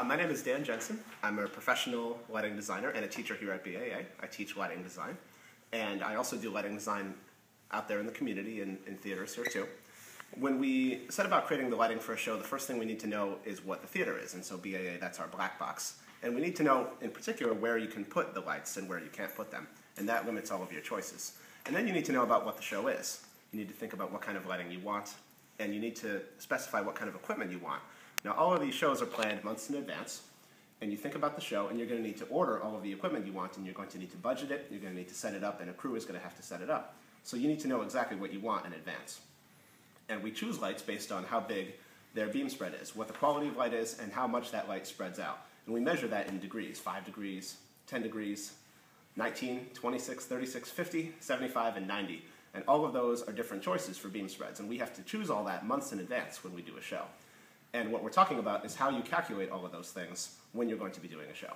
My name is Dan Jentzen. I'm a professional lighting designer and a teacher here at BAA. I teach lighting design, and I also do lighting design out there in the community and in theaters here too. When we set about creating the lighting for a show, the first thing we need to know is what the theater is, and so BAA, that's our black box. And we need to know, in particular, where you can put the lights and where you can't put them, and that limits all of your choices. And then you need to know about what the show is. You need to think about what kind of lighting you want, and you need to specify what kind of equipment you want. Now, all of these shows are planned months in advance, and you think about the show, and you're going to need to order all of the equipment you want, and you're going to need to budget it, you're going to need to set it up, and a crew is going to have to set it up. So you need to know exactly what you want in advance. And we choose lights based on how big their beam spread is, what the quality of light is, and how much that light spreads out. And we measure that in degrees, 5 degrees, 10 degrees, 19, 26, 36, 50, 75, and 90. And all of those are different choices for beam spreads, and we have to choose all that months in advance when we do a show. And what we're talking about is how you calculate all of those things when you're going to be doing a show.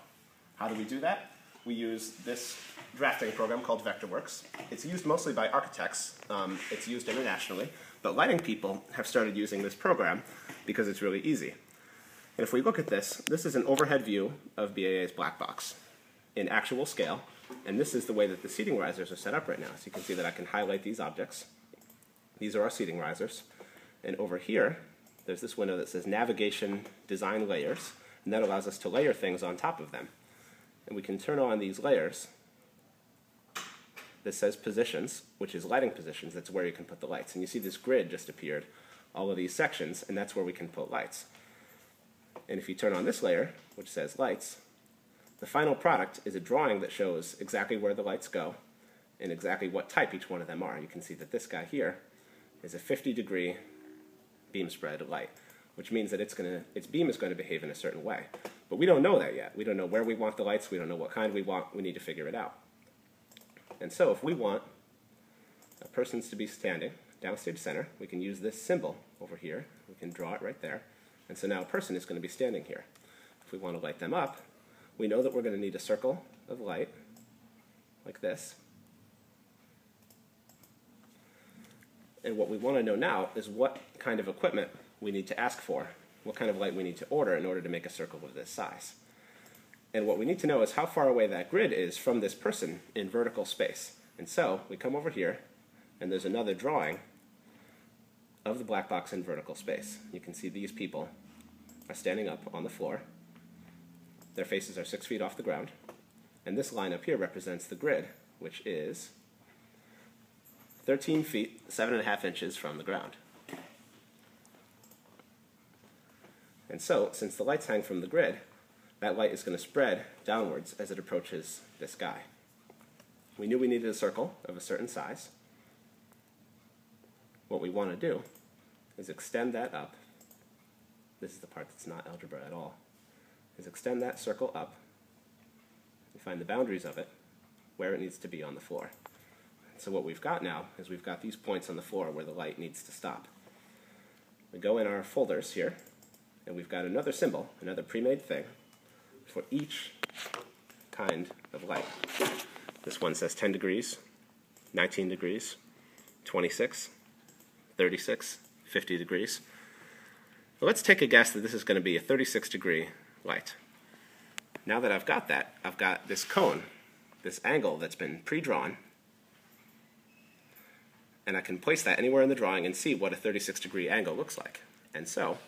How do we do that? We use this drafting program called Vectorworks. It's used mostly by architects. It's used internationally. But lighting people have started using this program because it's really easy. And if we look at this, this is an overhead view of BAA's black box in actual scale. And this is the way that the seating risers are set up right now. So you can see that I can highlight these objects. These are our seating risers. And over here, there's this window that says Navigation Design Layers, and that allows us to layer things on top of them. And we can turn on these layers. This says Positions, which is lighting positions. That's where you can put the lights. And you see this grid just appeared, all of these sections, and that's where we can put lights. And if you turn on this layer, which says Lights, the final product is a drawing that shows exactly where the lights go and exactly what type each one of them are. You can see that this guy here is a 50-degree beam spread light, which means that its beam is going to behave in a certain way. But we don't know that yet. We don't know where we want the lights. We don't know what kind we want. We need to figure it out. And so if we want a person to be standing downstage center, we can use this symbol over here. We can draw it right there. And so now a person is going to be standing here. If we want to light them up, we know that we're going to need a circle of light like this. And what we want to know now is what kind of equipment we need to ask for, what kind of light we need to order in order to make a circle of this size. And what we need to know is how far away that grid is from this person in vertical space. And so we come over here, and there's another drawing of the black box in vertical space. You can see these people are standing up on the floor. Their faces are 6 feet off the ground. And this line up here represents the grid, which is 13 feet, 7.5 inches from the ground. And so, since the lights hang from the grid, that light is going to spread downwards as it approaches this guy. We knew we needed a circle of a certain size. What we want to do is extend that up. This is the part that's not algebra at all. Is extend that circle up and find the boundaries of it, where it needs to be on the floor. So what we've got now is we've got these points on the floor where the light needs to stop. We go in our folders here, and we've got another symbol, another pre-made thing, for each kind of light. This one says 10 degrees, 19 degrees, 26, 36, 50 degrees. Well, let's take a guess that this is going to be a 36-degree light. Now that I've got that, I've got this cone, this angle that's been pre-drawn, and I can place that anywhere in the drawing and see what a 36-degree angle looks like. And so,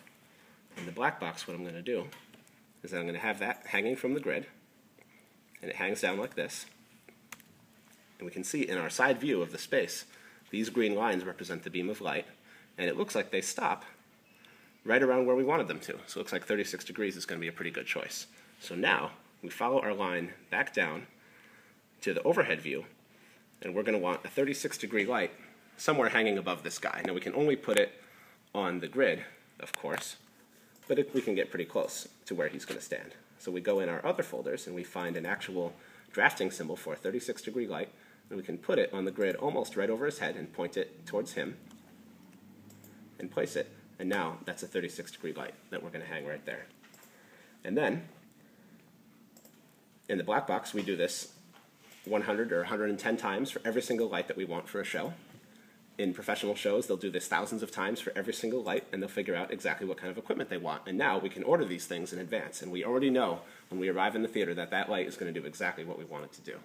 in the black box, what I'm going to do is that I'm going to have that hanging from the grid, and it hangs down like this. And we can see in our side view of the space, these green lines represent the beam of light, and it looks like they stop right around where we wanted them to. So it looks like 36 degrees is going to be a pretty good choice. So now, we follow our line back down to the overhead view, and we're going to want a 36-degree light somewhere hanging above this guy. Now we can only put it on the grid, of course, but we can get pretty close to where he's going to stand. So we go in our other folders and we find an actual drafting symbol for a 36-degree light, and we can put it on the grid almost right over his head and point it towards him and place it. And now that's a 36-degree light that we're going to hang right there. And then in the black box we do this 100 or 110 times for every single light that we want for a show. In professional shows, they'll do this thousands of times for every single light, and they'll figure out exactly what kind of equipment they want. And now we can order these things in advance, and we already know when we arrive in the theater that that light is going to do exactly what we want it to do.